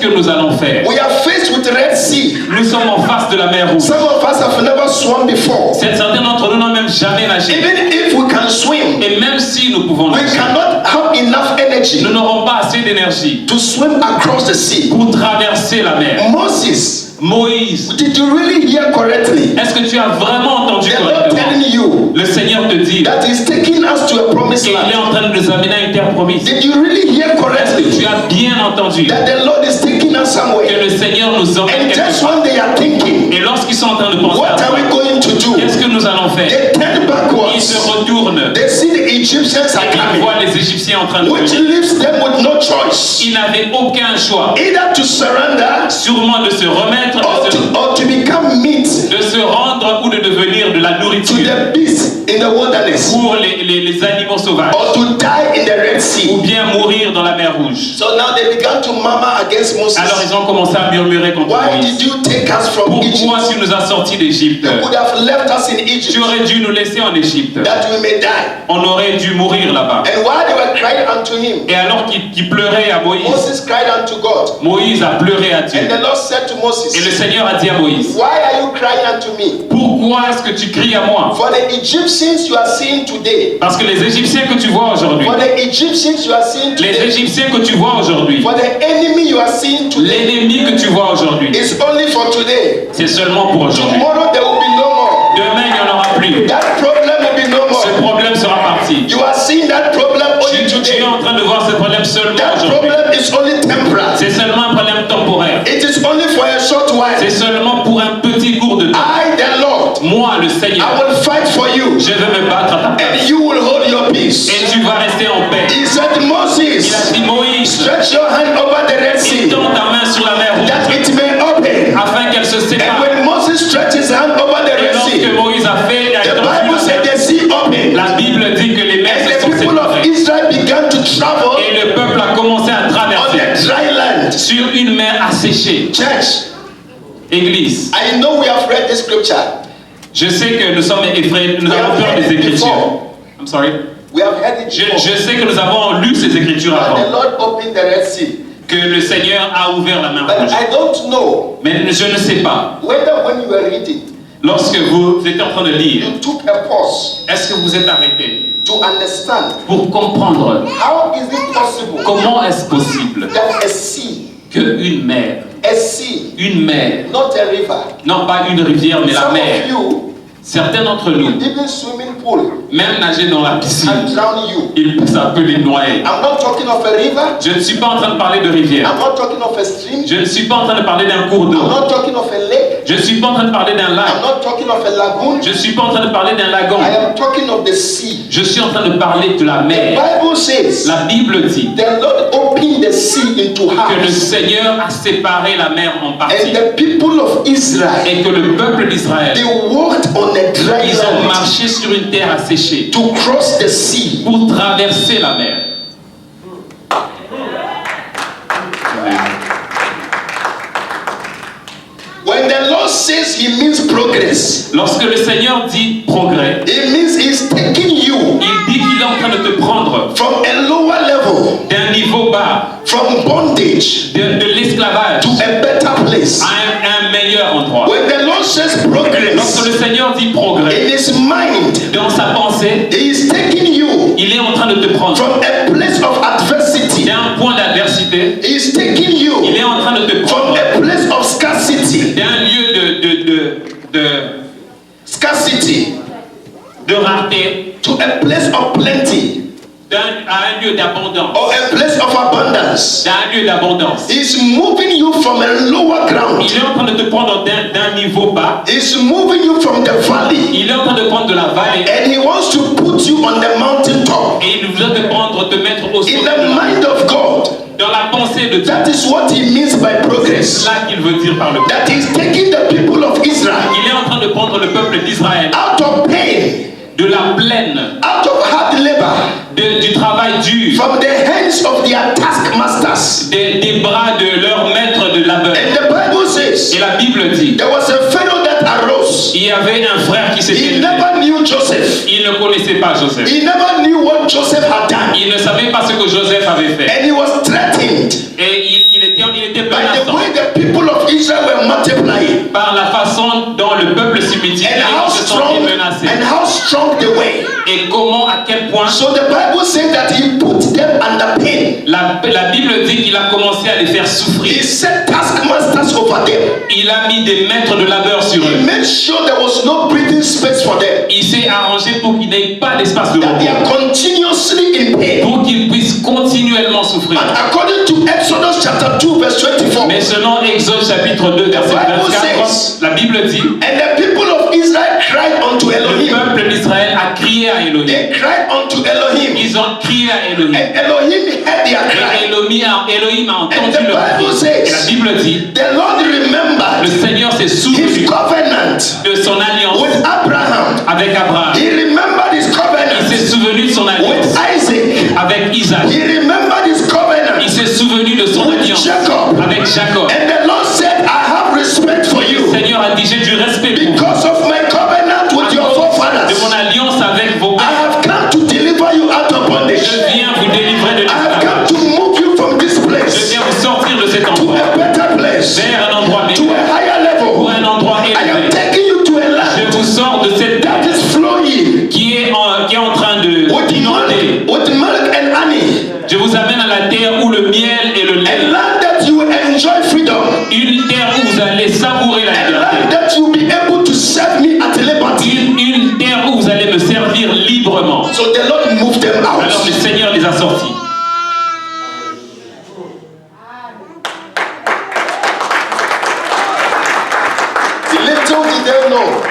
que nous allons faire? We are faced with the Red Sea. Nous sommes en face de la mer Rouge. Some of us have never swum before. Certains d'entre nous n'ont même jamais nagé. Even if we can swim, Et même si nous pouvons we nager, cannot have enough energy nous n'aurons pas assez d'énergie to swim across the sea. pour traverser la mer. Moses, Moïse, did you really hear correctly? est-ce que tu as vraiment entendu The Lord correctement? telling you Le Seigneur te dit that He's taking us to a promised qu'il est land. en train de nous amener à une terre promise. Did you really hear Est-ce que correctly tu as bien entendu that the Lord is taking us que somewhere? le Seigneur nous emmène And quelque just part? when they are thinking, Et lorsqu'ils sont en train de penser what à are ça, we going to do? qu'est-ce que nous allons faire? They turn Ils backwards. se retournent They see the Egyptians are et ils coming, voient les Égyptiens en train de which venir. leaves them with no choice. Ils n'avaient aucun choix, Either to surrender sûrement de se remettre, or to become meat de se rendre ou de devenir de la to nourriture the beasts in the wilderness, pour les animaux sauvages, or to die in the Red Sea. ou bien mourir dans la mer Rouge. So now they began to murmur against Alors Moses. ils ont commencé à murmurer contre Why Moïse. did you take us from Pourquoi Egypt? tu nous as sortis d'Égypte? You would have left us in Tu Egypt aurais dû nous laisser en Égypte. that we may die. On aurait dû mourir là-bas. And while they were crying unto him, Et alors qu'il pleurait à Moïse, Moses cried unto God. Moïse a pleuré à Dieu. And the Lord said to Et le Moses, Seigneur a dit à Moïse, why are you crying unto me? pourquoi est-ce que tu cries à moi? For the Egyptians you are seeing today, Parce que les Égyptiens que tu vois aujourd'hui, for the Egyptians you are seeing les today, Égyptiens que tu vois aujourd'hui, for the enemy you are seeing today, l'ennemi que tu vois aujourd'hui, is only for today. c'est seulement pour aujourd'hui. Tomorrow there will be no more. Demain, il n'y en aura plus. That problem will be no Ce more. problème sera parti. You are seeing that problem only Tu today. es en train de voir ce problème seulement That aujourd'hui. problem is only temporary. C'est seulement un problème temporaire. It is only for a short while. C'est seulement pour un petit court de temps. I, the Lord, Moi, le I Seigneur, will fight for you, je vais me battre à ta place. and you will hold your peace. Et tu vas rester en paix. He said, Il a Moses, dit, Moïse, stretch your hand over the Red Sea, tends ta main sur la mer Rouge, that it may open. afin qu'elle se And sépare. when Moses stretched his hand over the Et Red lorsque Sea, Moïse a fait, il a the étendu Bible la said mer. the sea opened, La Bible dit que les mers and se the sont people of séparées. Israel began to travel Et le peuple a commencé à on traverser the dry land. sur une mer asséchée. Church, Église, I know we have read this scripture. je sais que nous sommes effrayés, nous We avons have peur read des it Écritures. before. I'm sorry. We have heard it Je before. sais que nous avons lu ces Écritures But the avant, Lord opened the Red Sea. que le Seigneur a ouvert la mer But Rouge. I don't know Mais je ne sais pas, whether when you were reading, lorsque vous étiez en train de lire, you took a pause est-ce que vous êtes arrêté to understand pour comprendre how is it possible comment est-ce possible that a sea, qu'une mer, une mer, not a river, non pas une rivière mais la some of mer, you certains d'entre nous, even swimming pool même nager dans la piscine, and drown you. ça peut les noyer. I'm not talking of a river. Je ne suis pas en train de parler de rivière. I'm not talking of a stream. Je ne suis pas en train de parler d'un cours I'm d'eau. not talking of a lake. Je ne suis pas en train de parler d'un I'm lac. not talking of a lagoon. Je ne suis pas en train de parler d'un lagon. I am talking of the sea. Je suis en train de parler de la The mer. Bible says La Bible dit the Lord opened the sea into que le halves, Seigneur a séparé la mer en and parties the people of Israel, et que le peuple d'Israël, they walked on a dry ils ont land marché sur une terre asséchée to cross the sea. pour traverser la mer. When the Lord says He means progress, Lorsque le Seigneur dit progrès, it means He's taking you il dit qu'il est en train de te prendre from a lower level, d'un niveau bas, from bondage de l'esclavage, to a better place. à un meilleur endroit. When the Lord says progress, Lorsque le Seigneur dit progrès, in His mind, dans sa pensée, He is taking you il est en train de te prendre from a place of adversity. d'un point d'adversité, He is taking il you est en train de te from prendre a place of scarcity. d'un lieu Scarcity de rareté to a place of plenty à un lieu d'abondance. or a place of abundance. D'un lieu d'abondance. He's moving you from a lower ground. Il est en train de te prendre d'un niveau bas. He's moving you from the valley, Il est en train de prendre de la vallée. and He wants to put you on the mountain top. Et il veut te prendre, te mettre au sommet In de the la- mind of God, dans la pensée de Dieu. that is what He means by C'est progress. là qu'il veut dire par le That He's taking the people of Israel Il est en train de prendre le peuple d'Israël out of pain, de la plaine, out of hard labor, du travail dur, from the hands of their taskmasters. des bras de leur maître de labeur. And the Bible says Et la Bible dit, there was a Pharaoh that arose. il y avait un frère qui s'était He levé. never knew Joseph. Il ne connaissait pas Joseph. He never knew what Joseph had done. Il ne savait pas ce que Joseph avait fait. And he was threatened Et il était by by the instant. way the people of Israel were multiplying, Par la façon dont le peuple se multiplie, and ils se sentent menacés. how strong they were. Et comment, à quel point, So the Bible says that he put them under pain. la Bible dit qu'il a commencé à les faire He souffrir. set taskmasters over them. Il a mis des maîtres de labeur sur He eux. made sure there was no breathing space for them. Il s'est arrangé pour qu'il n'ait pas d'espace de That they repos. are continuously in pain. Pour qu'ils puissent continuellement souffrir. But according to Exodus chapter 2 verse 24, Mais selon Exode chapitre 2 verset Bible 24, says- la Bible dit, and the people of Israel cried unto le Elohim. peuple d'Israël a crié à Elohim. They cried unto Elohim. Ils ont crié à Elohim. And Elohim heard their Et cry. Elohim a And entendu the leur Bible cri. says- Et la Bible dit, The Lord le remembered Seigneur s'est his souvenu covenant de son alliance with Abraham. avec Abraham. He remembered his Il s'est covenant souvenu de son with alliance Isaac. avec Isaac. He remembered his Il covenant s'est souvenu de son with alliance Jacob. avec Jacob. And the Lord said, I have respect for Le you Seigneur a dit, j'ai du respect pour vous. because of my covenant with your De forefathers. mon alliance avec vos I pères. have come to deliver you out of bondage. Je viens vous délivrer de I have l'esclavage. come to move you from this Je place viens vous sortir de cet to endroit a better place, vers un endroit to meilleur, a higher pour level. un endroit I am élevé. taking you to a Je land vous sors de cette that terre is flowing qui est en train de with inonder. milk and honey. Je vous amène à la terre où le miel et le A lait. land that you will enjoy freedom. Une terre où vous allez savourer la A liberté. land that you will be able to serve me at liberty. Une terre où vous allez me servir librement. So the Lord moved them Alors out. le Seigneur les a sortis. Little did they know,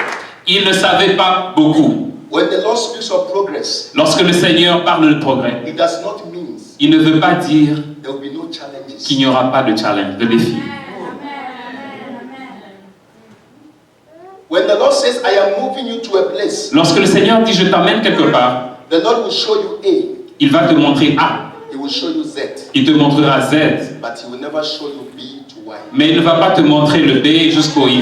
Ils ne savaient pas beaucoup. when the Lord speaks of progress, Lorsque le Seigneur parle de progrès, it does not mean il ne veut pas dire there will be no challenges. qu'il n'y aura pas de challenge, de défi. When the Lord says, I am moving you to a place, Lorsque le Seigneur dit je t'emmène quelque part, the Lord will show you A, il va te montrer A, He will show you Z, il te montrera Z, but He will never show you B to Y. mais il ne va pas te montrer le B jusqu'au Y.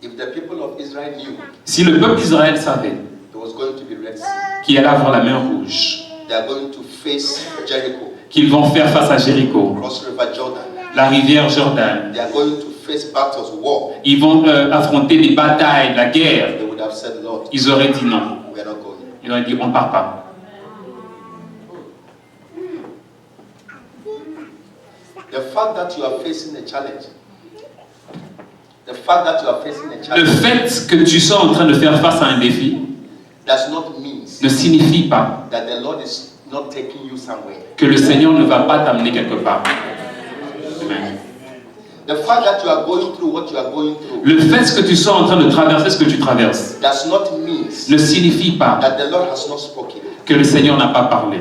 If the people of Israel knew Si le peuple d'Israël savait there was going to be Red Sea, qu'il allait avoir la mer rouge, they are going to face Jericho, qu'ils vont faire face à Jéricho, cross River Jordan, la rivière Jordan, they are going to face battles, war, ils vont affronter des batailles, la guerre, they would have said, Lord, ils auraient dit non. we are not going. Ils auraient dit on ne part pas. The fact that you are facing a challenge, the fact that you are facing a Le challenge fait que tu sois en train de faire face à un défi does not mean ne signifie pas that the Lord is not taking you somewhere. que le Seigneur ne va pas t'amener quelque part. Amen. The fact that you are going through what you are going through Le fait que tu sois en train de traverser ce que tu traverses does not mean ne signifie pas that the Lord has not spoken. que le Seigneur n'a pas parlé.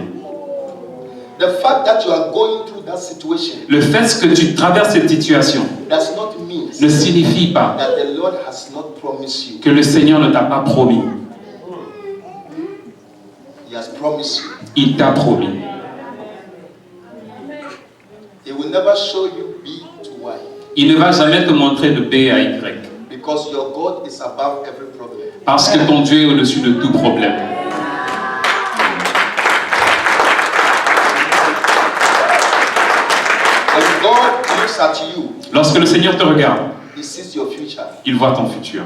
The fact that you are going through that situation Le fait que tu traverses cette situation does not mean ne signifie pas that the Lord has not promised you. que le Seigneur ne t'a pas promis. He has promised you. Il t'a promis. He will never show you B to Y Il ne va jamais te montrer de B à Y. because your God is above every problem. Parce que ton Dieu est au-dessus de tout problème. When God looks at you, Lorsque le Seigneur te regarde, He sees your future. il voit ton futur.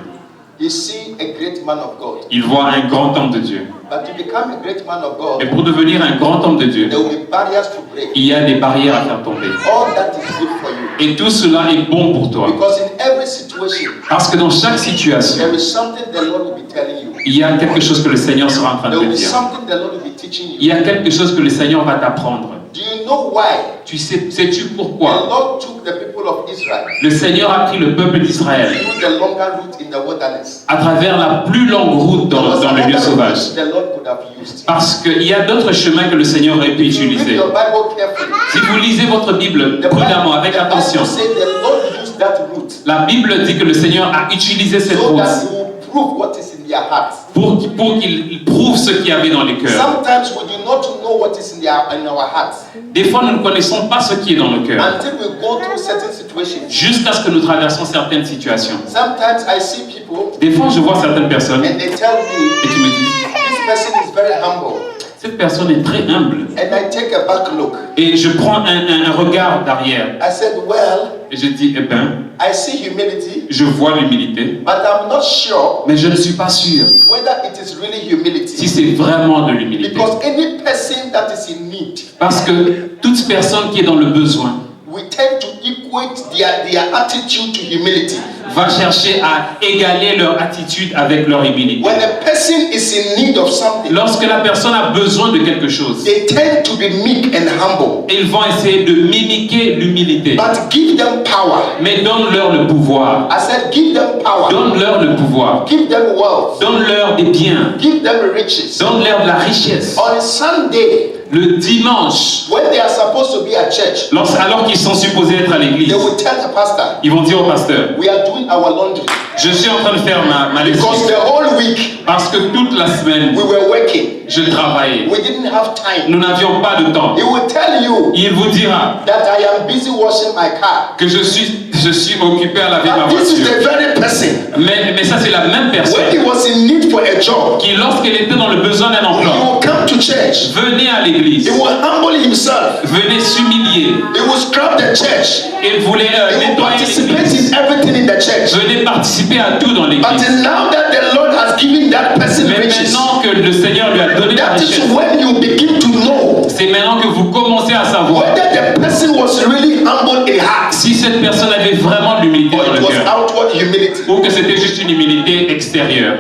He sees a great man of God. Il voit un grand homme de Dieu. But to become a great man of Et God, pour devenir un grand homme de Dieu, there will be barriers to break. il y a des barrières à faire tomber. All that is good for you. Et tout cela est bon pour toi. Because in every situation, Parce que dans chaque situation, there is something the Lord will be telling you. il y a quelque chose que le Seigneur sera en train de There te will be dire. something the Lord will be teaching Il you. y a quelque chose que le Seigneur va t'apprendre. Do you know why Sais-tu the pourquoi Lord took the people of Israel le Seigneur a pris le peuple d'Israël through the longer route in the wilderness? à travers la plus longue route There was dans le lieu another sauvage? route the Lord could have used. Parce qu'il y a d'autres chemins que le Seigneur aurait pu If you read utiliser. your Bible carefully, Si vous lisez votre Bible prudemment, avec attention, says the Lord used that route la Bible dit que le Seigneur a utilisé cette so route that He will prove what is in their hearts. pour qu'il prouve ce qu'il y avait dans les cœurs. Sometimes we do not know what is in our hearts Des fois, nous ne connaissons pas ce qui est dans nos cœurs until we go through certain situations. jusqu'à ce que nous traversons certaines situations. Sometimes I see people Des fois, je vois certaines personnes and they tell me et qui me disent this person is very humble. Cette personne est très humble. And I take a back look. Et je prends un regard d'arrière. I said, well, Et je dis, eh bien, I see humility, je vois l'humilité, but I'm not sure mais je ne suis pas sûr whether it is really humility. si c'est vraiment de l'humilité. Because any person that is in need, Parce que toute personne qui est dans le besoin we tend to equate their attitude to humility. va chercher à égaler leur attitude avec leur humilité. When a person is in need of something, Lorsque la personne a besoin de quelque chose, they tend to be meek and humble. ils vont essayer de mimiquer l'humilité. But give them power. Mais donne-leur le pouvoir. I said, give them power. Donne-leur le pouvoir. Give them wealth. Donne-leur des biens. Give them riches. Donne-leur de la richesse. On a Sunday, Le dimanche, when they are supposed to be at church, alors qu'ils sont supposés être à l'église, they will tell the pastor, ils vont dire au pasteur, we are doing our laundry. je suis en train de faire ma lessive. Because the whole week, Parce que toute la semaine, we were working. je travaillais. We didn't have time. Nous n'avions pas de temps. He will tell you Il vous dira that I am busy washing my car. que je suis occupé à laver ma But this is voiture. the very person. Mais ça, c'est la même When personne he was in need for a job, qui, lorsqu'elle était dans le besoin d'un he emploi, will come to church. venait à l'église, He will humble himself. venait s'humilier. He will scrub the church. Il voulait He will nettoyer participate l'église. in everything in the church. Venait participer à tout dans But l'église. now that the Lord has given that person Mais riches, maintenant que le Seigneur lui a donné la that is richesse, when you begin to know c'est maintenant que vous commencez à savoir whether the person was really humble in heart si cette personne avait vraiment de l'humilité or dans it le was cœur outward humility. ou que c'était juste une humilité extérieure.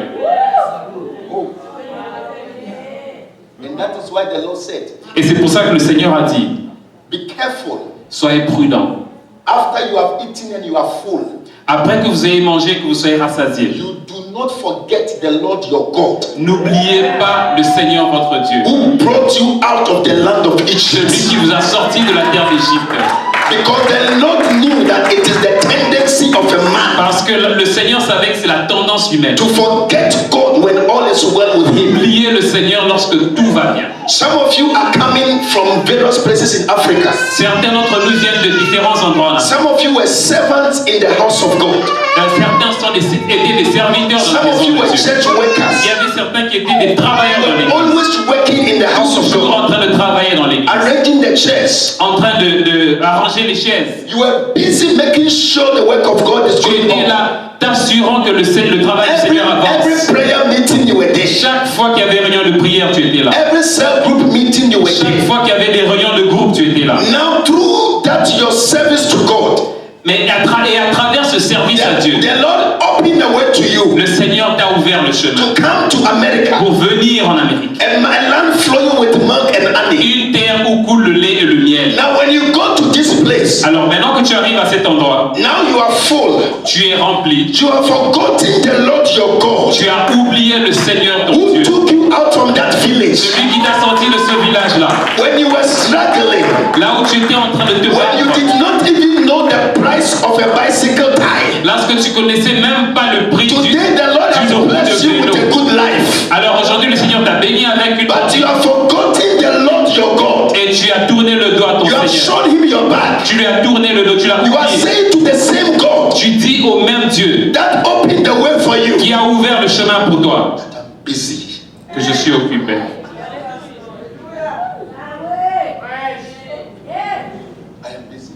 And that is why the Lord said, Et c'est pour ça que le Seigneur a dit, be careful. soyez prudents. After you have eaten and you are full, Après que vous ayez mangé, que vous soyez rassasiés, you do not forget the Lord your God, n'oubliez pas le Seigneur votre Dieu, who brought you out of the land of celui Egypt. qui vous a sorti de la terre d'Égypte. Because the Lord knew that it is the tendency of a man Parce que le Seigneur savait que c'est la tendance humaine. to forget God when all is well with him. Oubliez le Seigneur lorsque tout va bien. Some of you are coming from various places in Africa. Certains d'entre nous viennent de différents endroits en Afrique. Some of you were servants in the house of God. Certains étaient des serviteurs dans Some la of maison you were de Dieu. church Il y workers. avait certains qui étaient des travailleurs dans l'église. Always working in the house of Toujours God. en train de travailler dans l'église. Arranging the chairs. En train de arranger les chaises. You were busy making sure the work of God is Tu going étais on. là, t'assurant que le travail du Seigneur avance. Every prayer meeting you were there. Chaque fois qu'il y avait réunion de prière, tu étais là. Every cell group meeting you were Chaque there. fois qu'il y avait des réunions de groupe, tu étais là. Now through that your service to God, Mais à travers ce service à Dieu, the Lord opened the way to you le Seigneur t'a ouvert le chemin to come to America. pour venir en Amérique. And my land flowing with milk and honey. Une terre où coule le lait et le miel. Now when you go to this place, Alors maintenant que tu arrives à cet endroit, now you are full. tu es rempli. You have forgotten the Lord your God, Tu as oublié le Seigneur ton who Dieu. took you out from that village. Celui qui t'a sorti de ce village-là. When you were struggling, Là où tu étais en train de te when you battre. did not even know the price of a bicycle tire. Lorsque tu connaissais même pas le prix Today d'une the Lord has roue blessed de you with a vélo. good life. Alors aujourd'hui, le Seigneur t'a béni avec une But you have forgotten the Lord your God. et tu as tourné le dos à ton You have Seigneur. shown him your back. Tu lui as tourné le dos, tu l'as You are oublié. saying to the same God Tu dis au même Dieu that opened the way for you. qui a ouvert le chemin pour toi I'm busy. que je suis occupé. I am busy.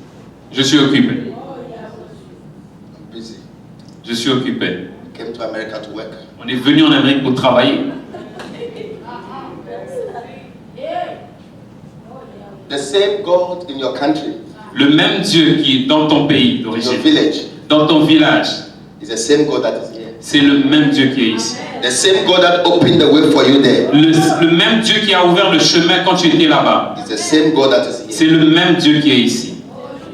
Je suis occupé. I'm busy. Je suis occupé. Came to America to work. On est venu en Amérique pour travailler. The same God in your country, Le même Dieu qui est dans ton pays in your d'origine, village, dans ton village, is the same God that is here. c'est le même Dieu qui est ici. The same God that opened the way for you there Le même Dieu qui a ouvert le chemin quand tu étais là-bas, is the same God that is here. c'est le même Dieu qui est ici.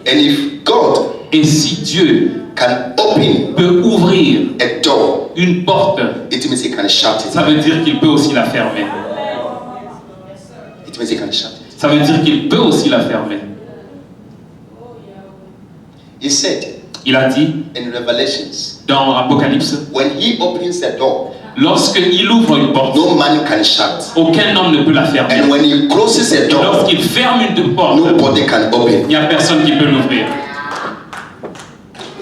And if God Et si Dieu can open peut ouvrir a door, une porte, it means he can shut it. ça veut dire qu'il peut aussi la fermer. It means he can shut it. Ça veut dire qu'il peut aussi la fermer. He said Il a dit in Revelations, dans Apocalypse, when he opens a door, lorsqu'il ouvre une porte, no man can shut. aucun homme ne peut la fermer. And when he closes a Et door, lorsqu'il ferme une porte, nobody can open. il n'y a personne qui peut l'ouvrir.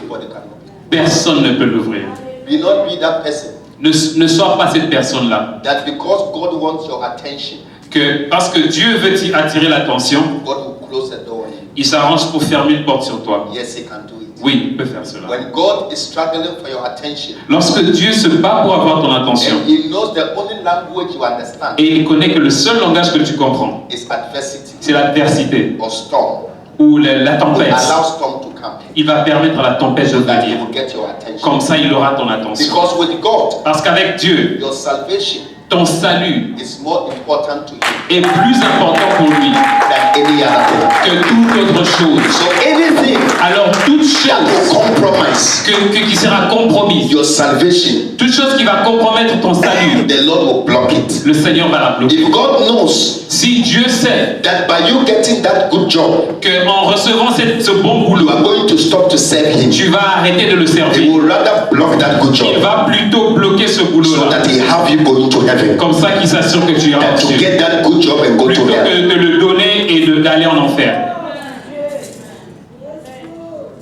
Nobody can open. Personne ne peut l'ouvrir. Be not be that person Ne sois pas cette personne-là. that because God wants your attention, que parce que Dieu veut attirer l'attention, God will close the door on you. il s'arrange pour fermer une porte sur toi. Yes, He can do it. Oui, il peut faire cela. When God is struggling for your attention, Lorsque Dieu se bat pour avoir ton attention, and He knows the only language you understand et il connaît que le seul langage que tu comprends, is adversity c'est l'adversité or storm, ou la tempête, allow storm to come. il va permettre à la tempête de That He venir. will get your attention. Comme ça, il aura ton attention. Because with God, Parce qu'avec Dieu, your salvation ton salut is more important to Him est plus important pour lui than any other thing. que toute autre chose. So anything Alors, toute that will chose compromise qui sera compromise, your salvation, toute chose qui va compromettre ton salut, the Lord will block it. le Seigneur va la bloquer. If God knows Si Dieu sait that by you getting that good job, qu'en recevant ce bon you boulot, are going to stop to serve Him, tu vas arrêter de le He servir, will rather block that good il job va plutôt bloquer ce so boulot-là. that He have you going to heaven Comme ça qu'il s'assure que tu iras than au to ciel. get that good job and go Plutôt to hell. que de le donner et d'aller en enfer.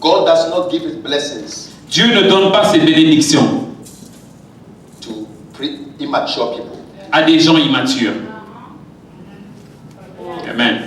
God does not give His blessings Dieu ne donne pas ses bénédictions to immature people. à des gens immatures. Amen.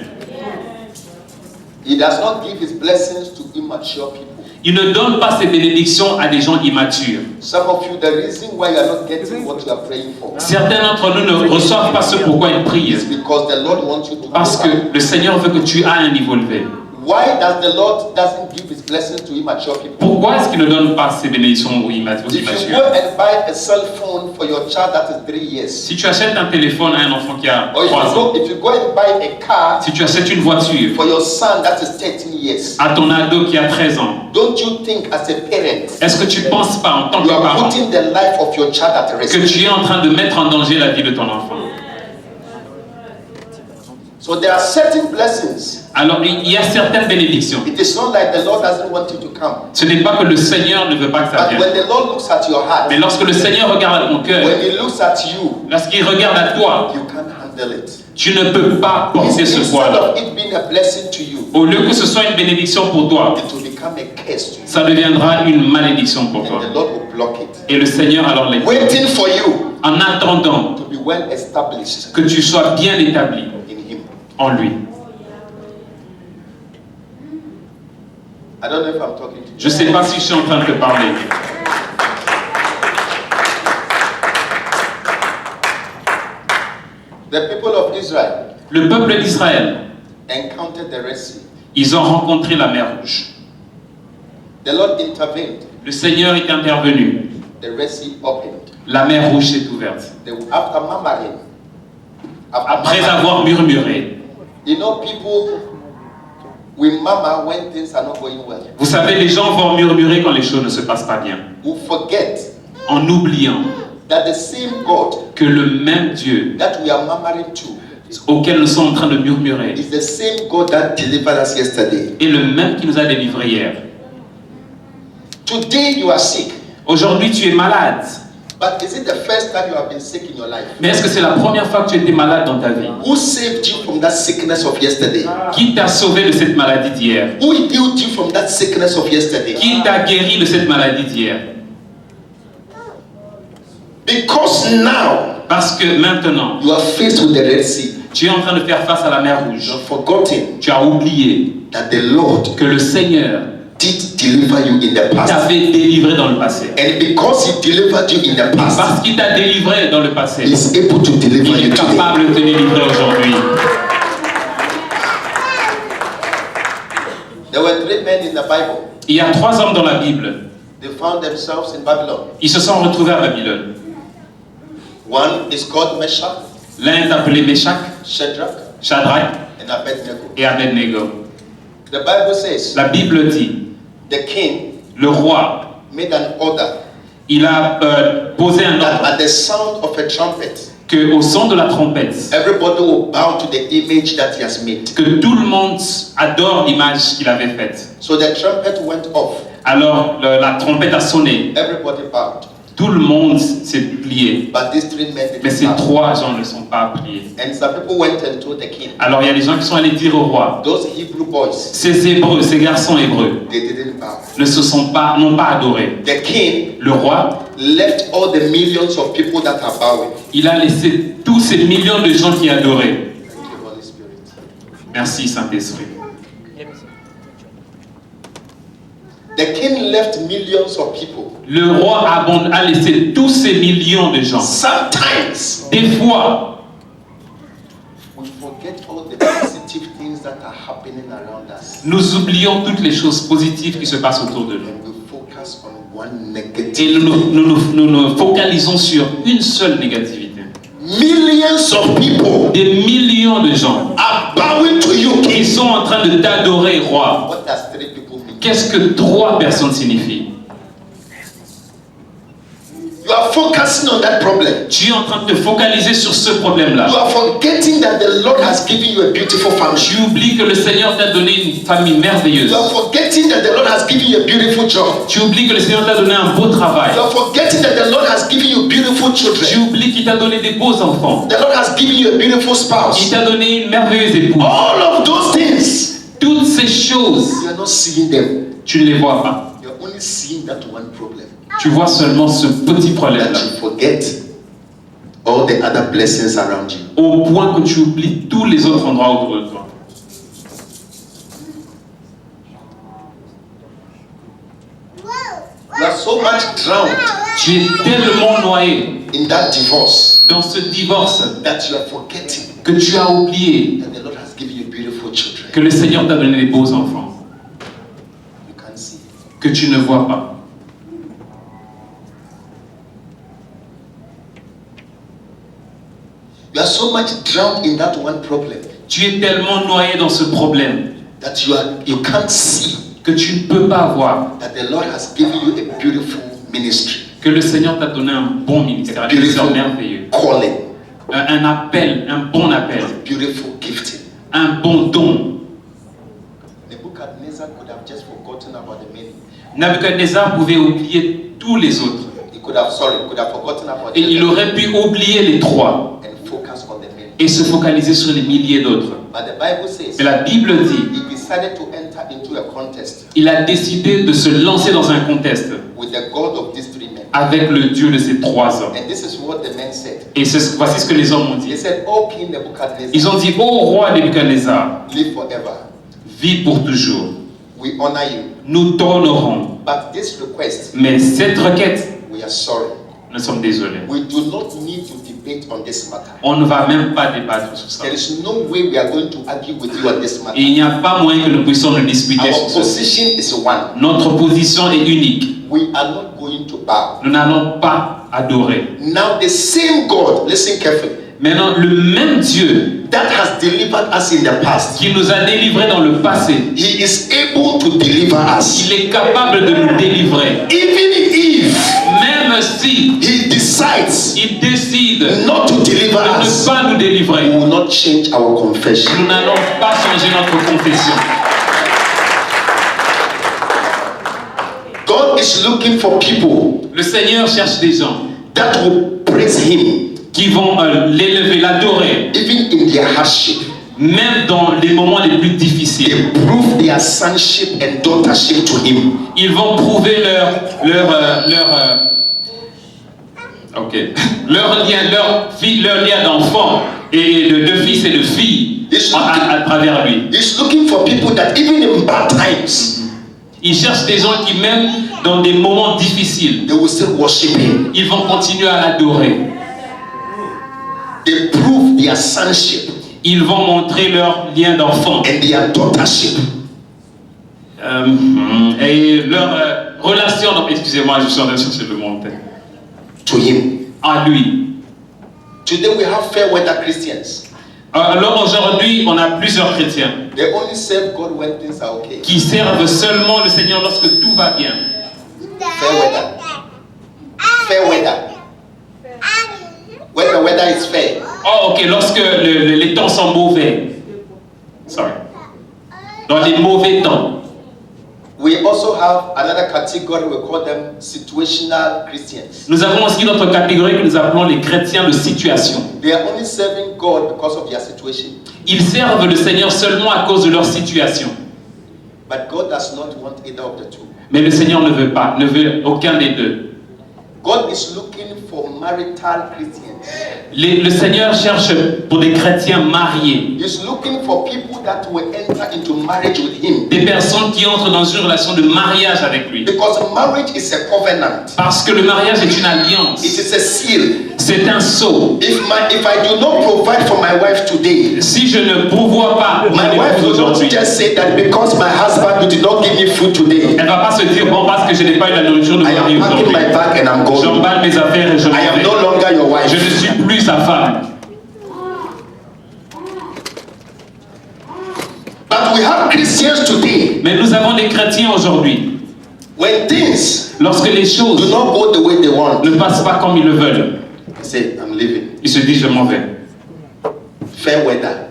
He does not give His blessings to immature people. Il ne donne pas ses bénédictions à des gens immatures. Some of you, the reason why you are not getting what you are praying for Certains d'entre nous ne reçoivent pas ce pourquoi ils prient. is because the Lord wants you to Parce go que up. le Seigneur veut que tu aies un niveau élevé. Why does the Lord doesn't give His blessings to immature people? Pourquoi est-ce qu'il ne donne pas ses bénédictions aux If you immatures? go and buy a cell phone for your child that is 3 years, Si tu achètes un téléphone à un enfant qui a or 3 ans, if you go and buy a car si tu achètes une voiture for your son that is 13 years, à ton ado qui a 13 ans, don't you think as a parent est-ce que tu ne penses pas en tant que you are parent putting the life of your child at risk? que tu es en train de mettre en danger la vie de ton enfant? So there are certain blessings. Alors il y a certaines bénédictions. It is not like the Lord doesn't want you to come. Ce n'est pas que le Seigneur ne veut pas que ça But vienne. when the Lord looks at your heart, Mais lorsque le Seigneur regarde à ton cœur, when He looks at you, lorsqu'il regarde à toi, you can't handle it. tu ne peux pas porter ce Instead poids-là. of it being a blessing to you, Au lieu que ce soit une bénédiction pour toi, it will become a curse to you. ça deviendra une malédiction pour toi. And the Lord will block it. Et le Seigneur alors les Waiting for you en attendant to be well established que tu sois bien établi in Him. en lui. I don't know if I'm talking to you. Je ne sais pas si je suis en train de te parler. The people of Israel Le peuple d'Israël, encountered the Red Sea. ils ont rencontré la mer Rouge. The Lord intervened. Le Seigneur est intervenu. The Red Sea opened. La mer Rouge s'est ouverte. After murmuring, Après avoir murmuré. you know, people we murmur when things are not going well. Vous savez, les gens vont murmurer quand les choses ne se passent pas bien. We forget En oubliant that the same God que le même Dieu that we are murmuring to auquel nous sommes en train de murmurer is the same God that delivered us yesterday. est le même qui nous a délivrés hier. Today you are sick, Aujourd'hui, tu es malade. but is it the first time you have been sick in your life? Mais est-ce que c'est la première fois que tu étais malade dans ta vie? Who saved you from that sickness of yesterday? Qui t'a sauvé de cette maladie d'hier? Who healed you from that sickness of yesterday? Qui t'a guéri de cette maladie d'hier? Because now Parce que maintenant, you are faced with the Red Sea. tu es en train de faire face à la mer Rouge. You have forgotten Tu as oublié that the Lord que le Seigneur did deliver you in the past. t'avait délivré dans le passé. And because He delivered you in the past, Parce qu'il t'a délivré dans le passé, He is able to deliver il est you today. capable de te délivrer aujourd'hui. There were 3 men in the Bible. Il y a 3 hommes dans la Bible. They found themselves in Babylon. Ils se sont retrouvés à Babylone. One is called Meshach, L'un est appelé Meshach, Shadrach, Shadrach and Abednego. et Abednego. The Bible says La Bible dit, the king le roi, made an order il a posé un that ordre at the sound of a trumpet, que au son de la trompette, everybody will bow to the image that he has made. que tout le monde adore l'image qu'il avait faite. So the trumpet went off. Alors la trompette a sonné, Everybody bowed. tout le monde s'est plié. But these 3 men Mais didn't ces bow. 3 gens ne sont pas pliés. And some people went and told the king. Alors il y a des gens qui sont allés dire au roi, Those Hebrew boys, ces Hébreux, ces garçons hébreux, they didn't bow. n'ont pas adoré. The king Le roi, left all the millions of people that are bowing. il a laissé tous ces millions de gens qui adoraient. Merci Saint-Esprit. The king left millions of people. Le roi a laissé tous ces millions de gens. Sometimes Des fois, we forget all the positive things that are happening around us. nous oublions toutes les choses positives qui se passent autour de nous. And we focus on one Et negative. nous nous focalisons sur une seule négativité. Millions of people Des millions de gens are bowing to you, qui king. sont en train de t'adorer, roi. What does 3 people mean? Qu'est-ce que 3 personnes signifient? You are focusing on that problem. Tu es en train de te focaliser sur ce problème-là. You are forgetting that the Lord has given you a beautiful family. Tu oublies que le Seigneur t'a donné une famille merveilleuse. You are forgetting that the Lord has given you a beautiful job. Tu oublies que le Seigneur t'a donné un beau travail. You are forgetting that the Lord has given you beautiful Tu children. oublies qu'il t'a donné des beaux enfants. The Lord has given you a beautiful Il spouse. t'a donné une merveilleuse épouse. All of those things, Toutes ces choses, you are not seeing them. tu ne les vois pas. You are only seeing that one problem. Tu vois seulement ce petit problème-là. That you forget all the other blessings around you. Au point que tu oublies tous les autres endroits autour de toi. You are so much drowned Tu es tellement noyé in that divorce dans ce divorce that you are forgetting que tu as oublié that the Lord has given you beautiful children. que le Seigneur t'a donné des beaux enfants You can't see. que tu ne vois pas. You are so much drowned in that one problem Tu es tellement noyé dans ce problème that you can't see que tu ne peux pas voir that the Lord has given you a beautiful ministry, que le Seigneur t'a donné un bon ministère, un ministère merveilleux, calling, un appel, un bon appel, beautiful gifting. un bon don. Nebuchadnezzar could have just forgotten about the many. Nabuchodonosor pouvait oublier tous les autres He could have forgotten about et il aurait pu oublier les 3 and focus on the many. et se focaliser sur les milliers d'autres. But the Bible says Mais la Bible dit, he decided to enter into a contest il a décidé de se lancer dans un contest with the God of these 3 men. avec le Dieu de ces 3 hommes. And this is what the men said. Et voici ce que les hommes ont They dit. said, "O King Nebuchadnezzar, Ils ont dit, ô roi Nabuchodonosor, live forever. vis pour toujours. We honor you. Nous t'honorons. But this request, Mais cette requête, we are sorry. nous sommes désolés. We do not need to debate on this matter. On ne va même pas débattre sur ça. There is no way we are going to argue with you on this Et matter. il n'y a pas moyen que nous puissions nous disputer Our sur ça. position is one. Notre position est unique. We are not going to bow. Nous n'allons pas adorer. Now the same God, listen carefully, Maintenant, le même Dieu that has delivered us in the past, qui nous a délivrés dans le passé, He is able to deliver us. il est capable de nous délivrer. Even if Même si He decides il décide not to deliver de ne us, pas nous we délivrer, will not change our confession. nous n'allons pas changer notre confession. God is looking for people Le Seigneur cherche des gens that will praise Him qui vont l'élever, l'adorer, even in their hardship. même dans les moments les plus difficiles. They prove their sonship and daughtership to Him. Ils vont prouver leur lien d'enfant et de fils et de filles à travers lui. He's looking for people that even in bad times, Il cherche des gens qui, même dans des moments difficiles, they will still worship Him. ils vont continuer à l'adorer. They prove their sonship Ils vont montrer leur lien d'enfant and their daughtership et leur relation. Excusez-moi, je suis en train de chercher le mot en tête. to Him. À lui. Today we have fair weather Christians. Alors aujourd'hui, on a plusieurs chrétiens They only serve God when things are okay. qui servent seulement le Seigneur lorsque tout va bien. Fair weather. Fair weather. When the weather is fair. Oh, ok, lorsque les temps sont mauvais. Sorry. Dans les mauvais temps. We also have another category, we call them situational Christians. Nous avons aussi notre catégorie que nous appelons les chrétiens de situation. They are only serving God because of their situation. Ils servent le Seigneur seulement à cause de leur situation. But God does not want either of the two. Mais le Seigneur ne veut pas, ne veut aucun des deux. God is looking for marital Christians. Le Seigneur cherche pour des chrétiens mariés. He's looking for people that will enter into marriage with Him. Des personnes qui entrent dans une relation de mariage avec lui. Because marriage is a covenant. Parce que le mariage est une alliance. It is a seal. C'est un sceau. If I do not provide for my wife today, Si je ne pourvois pas pour my mon wife épouse will not aujourd'hui, just say that because my husband did not give me food today, elle va pas se dire bon parce que je n'ai pas eu la nourriture de I mon am mari packing aujourd'hui. my bag and I'm going. J'emballe mes affaires et je m'en I am vais. no longer your wife. Je ne suis plus sa femme. But we have Christians today. Mais nous avons des chrétiens aujourd'hui. When things Lorsque les do choses not go the way they want, ne passent pas comme ils le veulent, they say, I'm leaving. ils se disent je m'en vais. Fair weather.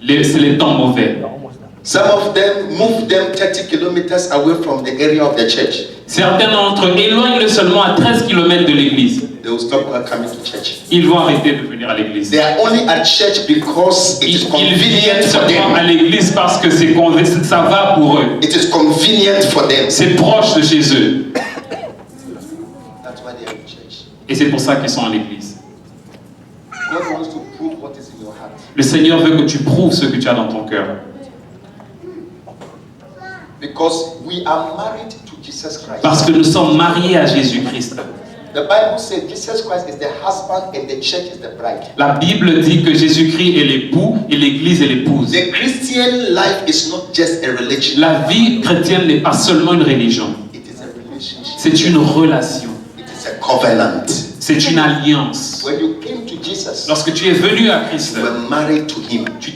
C'est les temps mauvais. Some of them move them 30 kilometers away from the area of the church. Certains d'entre eux éloignent-le seulement à 13 km de l'église. They will stop coming to church. Ils vont arrêter de venir à l'église. They are only at church because it is Ils convenient viennent for seulement à them. l'église parce que ça va pour eux. It is convenient for them. C'est proche de chez eux. That's why they are in church. Et c'est pour ça qu'ils sont à l'église. God wants to prove what is in your heart. Le Seigneur veut que tu prouves ce que tu as dans ton cœur. Because we are married to Jesus Christ. Parce que nous sommes mariés à Jésus-Christ. The Bible says Jesus Christ is the husband and the church is the bride. La Bible dit que Jésus-Christ est l'époux et l'église est l'épouse. The Christian life is not just a religion. La vie chrétienne n'est pas seulement une religion. It is a relationship. C'est une relation. It is a covenant. C'est une alliance. When you came to Jesus, Lorsque tu es venu à Christ, you were married to Him. tu